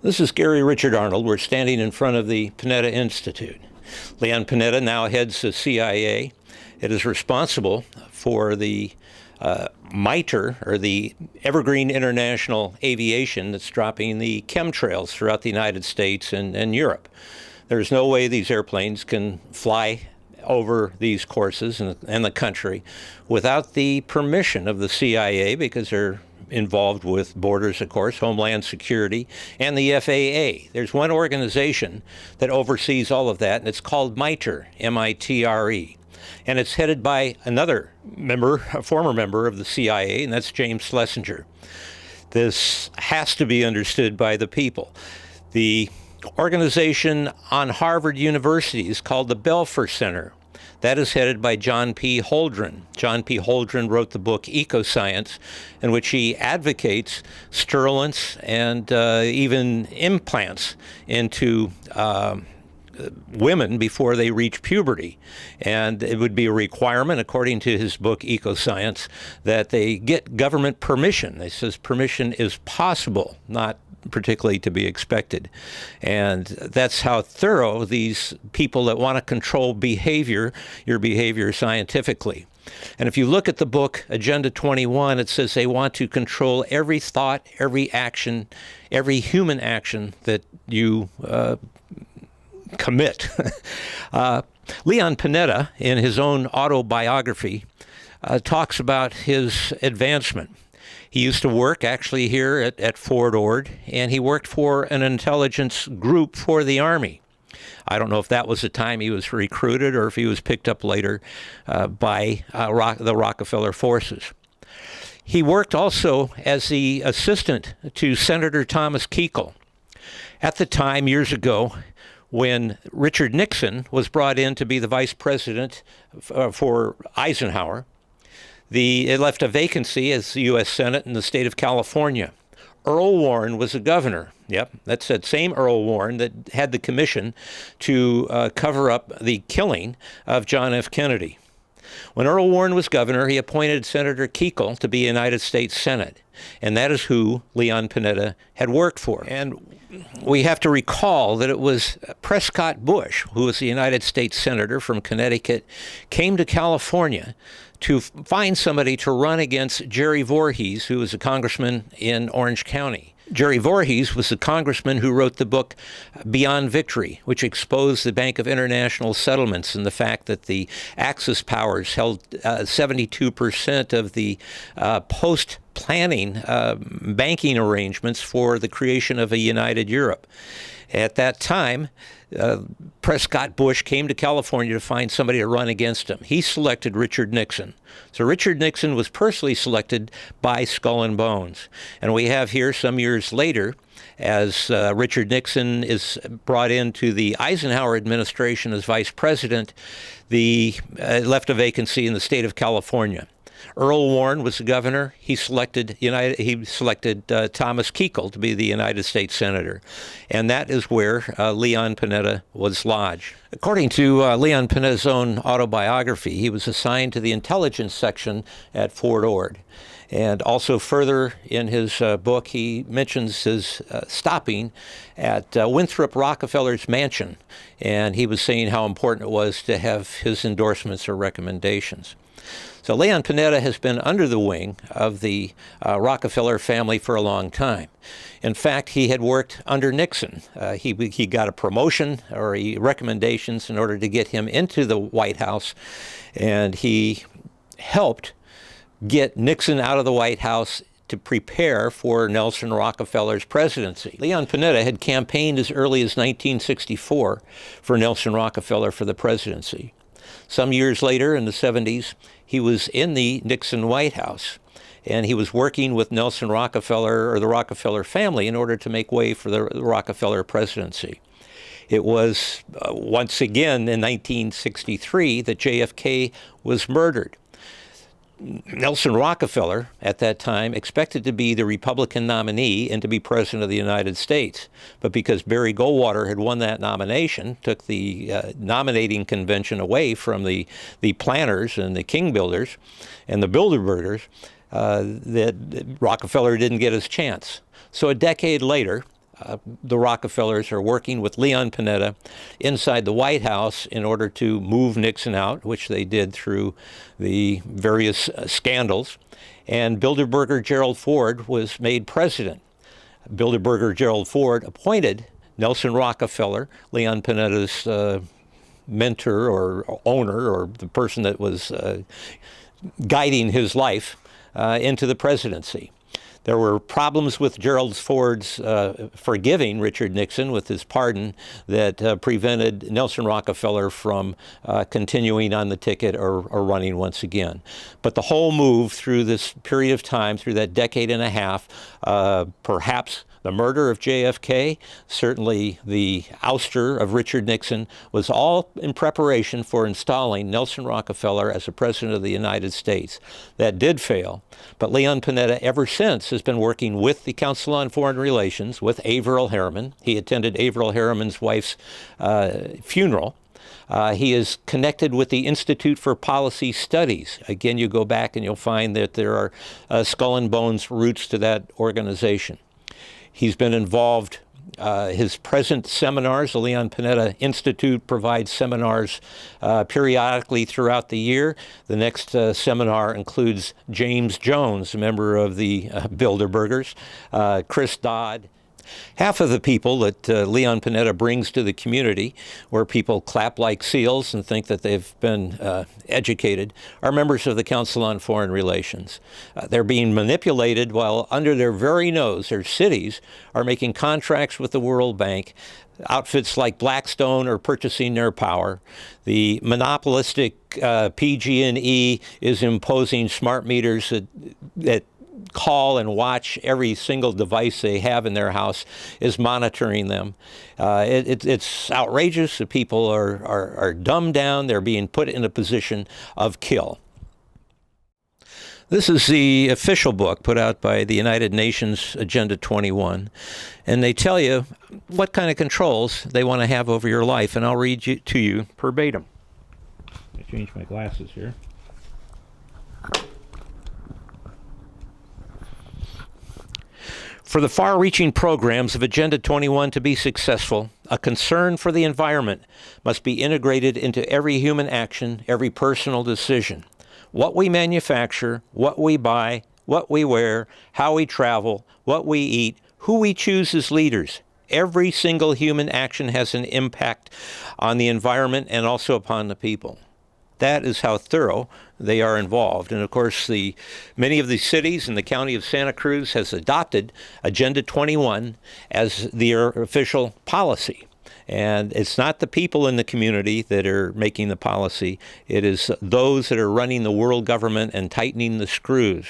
This is Gary Richard Arnold. We're standing in front of the Panetta Institute. Leon Panetta now heads the CIA. It is responsible for the MITRE, or the Evergreen International Aviation, that's dropping the chemtrails throughout the United States and Europe. There's no way these airplanes can fly over these courses and the country without the permission of the CIA, because they're involved with borders, of course, Homeland Security, and the FAA. There's one organization that oversees all of that, and it's called MITRE, M-I-T-R-E. And it's headed by another member, a former member of the CIA, and that's James Schlesinger. This has to be understood by the people. The organization on Harvard University is called the Belfer Center. That is headed by John P. Holdren. John P. Holdren wrote the book Ecoscience, in which he advocates sterilants and even implants into women before they reach puberty. And it would be a requirement, according to his book Ecoscience, that they get government permission. He says permission is possible, not particularly to be expected. And that's how thorough these people that want to control behavior, your behavior scientifically. And if you look at the book Agenda 21, it says they want to control every thought, every action, every human action that you commit. Leon Panetta, in his own autobiography, talks about his advancement. He used to work actually here at Fort Ord, and he worked for an intelligence group for the Army. I don't know if that was the time he was recruited or if he was picked up later by the Rockefeller forces. He worked also as the assistant to Senator Thomas Kuchel. At the time, years ago, when Richard Nixon was brought in to be the vice president for Eisenhower, it left a vacancy as the U.S. Senate in the state of California. Earl Warren was the governor. Yep, that's that same Earl Warren that had the commission to cover up the killing of John F. Kennedy. When Earl Warren was governor, he appointed Senator Kuchel to be United States Senate, and that is who Leon Panetta had worked for. And we have to recall that it was Prescott Bush, who was the United States Senator from Connecticut, came to California to find somebody to run against Jerry Voorhees, who was a congressman in Orange County. Jerry Voorhees was the congressman who wrote the book Beyond Victory, which exposed the Bank of International Settlements and the fact that the Axis powers held 72% of the post-planning banking arrangements for the creation of a united Europe. At that time, Prescott Bush came to California to find somebody to run against him. He selected Richard Nixon. So Richard Nixon was personally selected by Skull and Bones. And we have here some years later, as Richard Nixon is brought into the Eisenhower administration as vice president, left a vacancy in the state of California. Earl Warren was the governor. He selected Thomas Kuchel to be the United States Senator. And that is where Leon Panetta was lodged. According to Leon Panetta's own autobiography, he was assigned to the intelligence section at Fort Ord. And also further in his book, he mentions his stopping at Winthrop Rockefeller's mansion. And he was saying how important it was to have his endorsements or recommendations. So Leon Panetta has been under the wing of the Rockefeller family for a long time. In fact, he had worked under Nixon. He got a promotion or recommendations in order to get him into the White House, and he helped get Nixon out of the White House to prepare for Nelson Rockefeller's presidency. Leon Panetta had campaigned as early as 1964 for Nelson Rockefeller for the presidency. Some years later, in the 70s, he was in the Nixon White House, and he was working with Nelson Rockefeller or the Rockefeller family in order to make way for the Rockefeller presidency. It was once again in 1963 that JFK was murdered. Nelson Rockefeller, at that time, expected to be the Republican nominee and to be president of the United States. But because Barry Goldwater had won that nomination, took the nominating convention away from the planners and the king builders and the Bilderbergers, that Rockefeller didn't get his chance. So a decade later, the Rockefellers are working with Leon Panetta inside the White House in order to move Nixon out, which they did through the various scandals. And Bilderberger Gerald Ford was made president. Bilderberger Gerald Ford appointed Nelson Rockefeller, Leon Panetta's mentor or owner, or the person that was guiding his life, into the presidency. There were problems with Gerald Ford's forgiving Richard Nixon with his pardon that prevented Nelson Rockefeller from continuing on the ticket or running once again. But the whole move through this period of time, through that decade and a half, perhaps the murder of JFK, certainly the ouster of Richard Nixon, was all in preparation for installing Nelson Rockefeller as the President of the United States. That did fail, but Leon Panetta ever since has been working with the Council on Foreign Relations, with Averell Harriman. He attended Averell Harriman's wife's funeral. He is connected with the Institute for Policy Studies. Again, you go back and you'll find that there are skull and bones roots to that organization. He's been involved, his present seminars, the Leon Panetta Institute provides seminars periodically throughout the year. The next seminar includes James Jones, a member of the Bilderbergers, Chris Dodd. Half of the people that Leon Panetta brings to the community, where people clap like seals and think that they've been educated, are members of the Council on Foreign Relations. They're being manipulated while under their very nose, their cities are making contracts with the World Bank. Outfits like Blackstone are purchasing their power. The monopolistic PG&E is imposing smart meters that call and watch every single device they have in their house, is monitoring them. It's outrageous. The people are dumbed down. They're being put in a position of kill. This is the official book put out by the United Nations Agenda 21, and they tell you what kind of controls they want to have over your life, and I'll read to you verbatim. I changed my glasses here. For the far-reaching programs of Agenda 21 to be successful, a concern for the environment must be integrated into every human action, every personal decision. What we manufacture, what we buy, what we wear, how we travel, what we eat, who we choose as leaders. Every single human action has an impact on the environment and also upon the people. That is how thorough they are involved. And of course, many of the cities in the county of Santa Cruz has adopted Agenda 21 as their official policy. And it's not the people in the community that are making the policy. It is those that are running the world government and tightening the screws.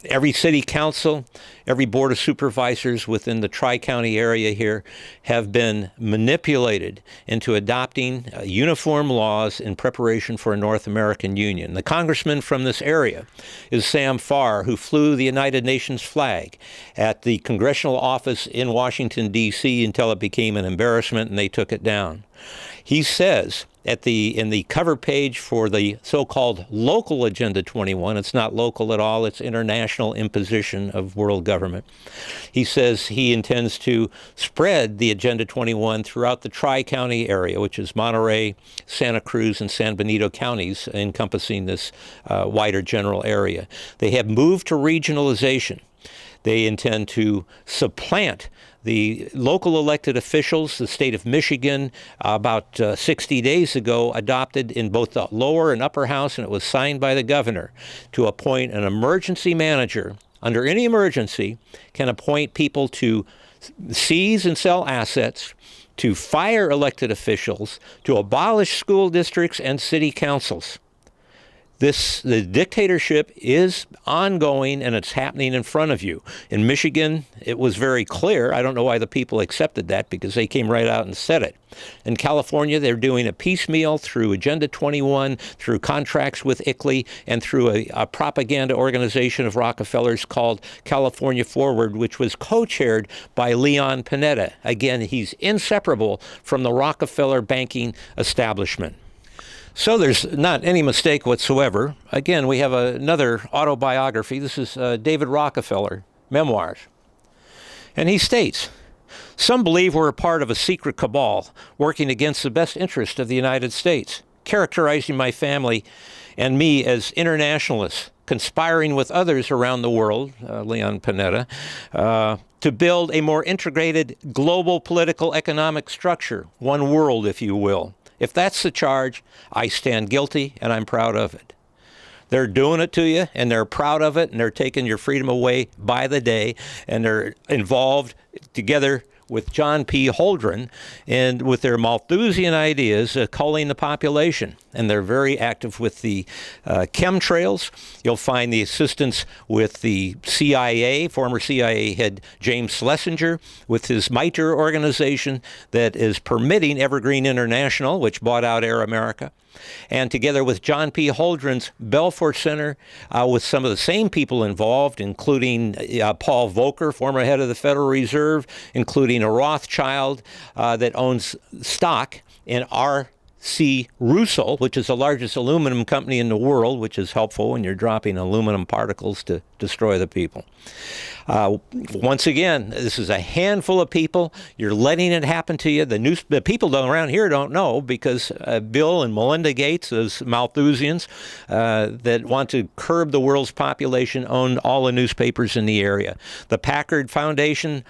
Every city council, every board of supervisors within the Tri-County area here have been manipulated into adopting uniform laws in preparation for a North American Union. The congressman from this area is Sam Farr, who flew the United Nations flag at the congressional office in Washington, D.C. until it became an embarrassment and they took it down. He says in the cover page for the so-called local Agenda 21, it's not local at all, it's international imposition of world government. He says he intends to spread the Agenda 21 throughout the Tri-County area, which is Monterey, Santa Cruz, and San Benito counties, encompassing this wider general area. They have moved to regionalization. They intend to supplant the local elected officials. The state of Michigan, about 60 days ago, adopted in both the lower and upper house, and it was signed by the governor, to appoint an emergency manager. Under any emergency, can appoint people to seize and sell assets, to fire elected officials, to abolish school districts and city councils. The dictatorship is ongoing, and it's happening in front of you. In Michigan, it was very clear. I don't know why the people accepted that, because they came right out and said it. In California, they're doing a piecemeal through Agenda 21, through contracts with ICLEI, and through a propaganda organization of Rockefeller's called California Forward, which was co-chaired by Leon Panetta. Again, he's inseparable from the Rockefeller banking establishment. So there's not any mistake whatsoever. Again, we have another autobiography. This is David Rockefeller, Memoirs. And he states, some believe we're a part of a secret cabal working against the best interest of the United States, characterizing my family and me as internationalists, conspiring with others around the world, Leon Panetta, to build a more integrated global political economic structure, one world, if you will. If that's the charge, I stand guilty, and I'm proud of it. They're doing it to you, and they're proud of it, and they're taking your freedom away by the day, and they're involved together with John P. Holdren and with their Malthusian ideas culling the population. And they're very active with the chemtrails. You'll find the assistance with the CIA, former CIA head James Schlesinger, with his MITRE organization that is permitting Evergreen International, which bought out Air America. And together with John P. Holdren's Belfer Center, with some of the same people involved, including Paul Volcker, former head of the Federal Reserve, including a Rothschild that owns stock in R.C. Russell, which is the largest aluminum company in the world, which is helpful when you're dropping aluminum particles to destroy the people. Once again, this is a handful of people. You're letting it happen to you. The people around here don't know because Bill and Melinda Gates, those Malthusians that want to curb the world's population, own all the newspapers in the area. The Packard Foundation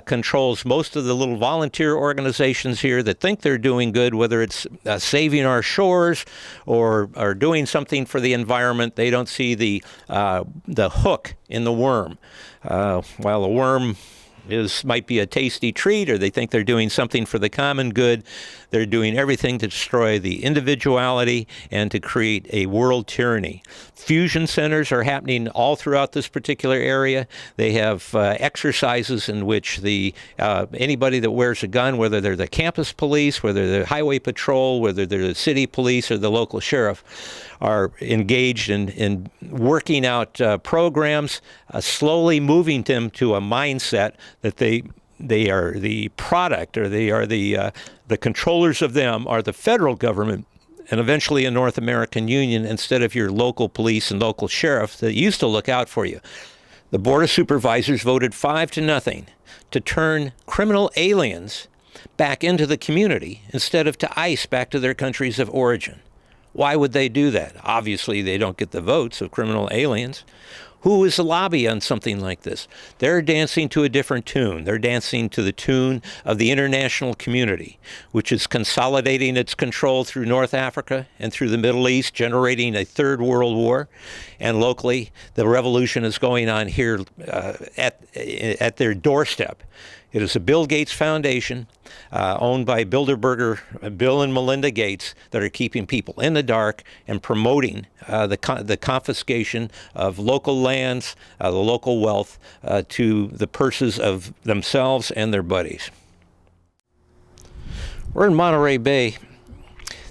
controls most of the little volunteer organizations here that think they're doing good, whether it's saving our shores or doing something for the environment. They don't see the hook in the worm. While the worm might be a tasty treat, or they think they're doing something for the common good, they're doing everything to destroy the individuality and to create a world tyranny. Fusion centers are happening all throughout this particular area. They have exercises in which anybody that wears a gun, whether they're the campus police, whether they're highway patrol, whether they're the city police or the local sheriff, are engaged in working out programs, slowly moving them to a mindset that they are the product, or they are the controllers of them are the federal government and eventually a North American Union instead of your local police and local sheriff that used to look out for you. The Board of Supervisors voted 5-0 to turn criminal aliens back into the community instead of to ICE back to their countries of origin. Why would they do that? Obviously, they don't get the votes of criminal aliens. Who is the lobby on something like this? They're dancing to a different tune. They're dancing to the tune of the international community, which is consolidating its control through North Africa and through the Middle East, generating a third world war. And locally, the revolution is going on here at their doorstep. It is a Bill Gates Foundation owned by Bill and Melinda Gates that are keeping people in the dark and promoting the confiscation of local lands, the local wealth to the purses of themselves and their buddies. We're in Monterey Bay.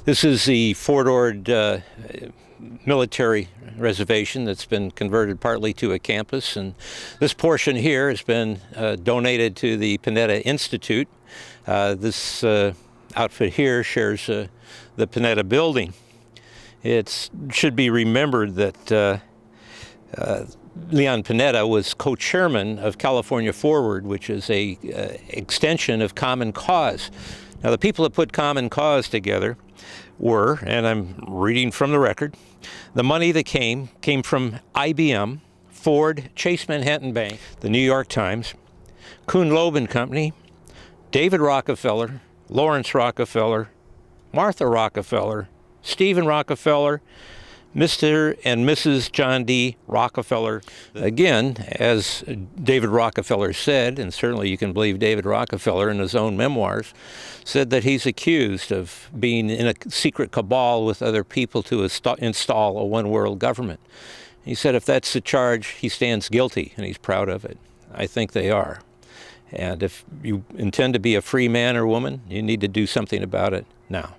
This is the Fort Ord military reservation that's been converted partly to a campus, and this portion here has been donated to the Panetta Institute. This outfit here shares the Panetta building. It should be remembered that Leon Panetta was co-chairman of California Forward, which is a extension of Common Cause. Now, the people that put Common Cause together were, and I'm reading from the record, the money that came from IBM, Ford, Chase Manhattan Bank, the New York Times, Kuhn Loeb and Company, David Rockefeller, Lawrence Rockefeller, Martha Rockefeller, Stephen Rockefeller, Mr. and Mrs. John D. Rockefeller. Again, as David Rockefeller said, and certainly you can believe David Rockefeller in his own memoirs, said that he's accused of being in a secret cabal with other people to install a one-world government. He said if that's the charge, he stands guilty, and he's proud of it. I think they are. And if you intend to be a free man or woman, you need to do something about it now.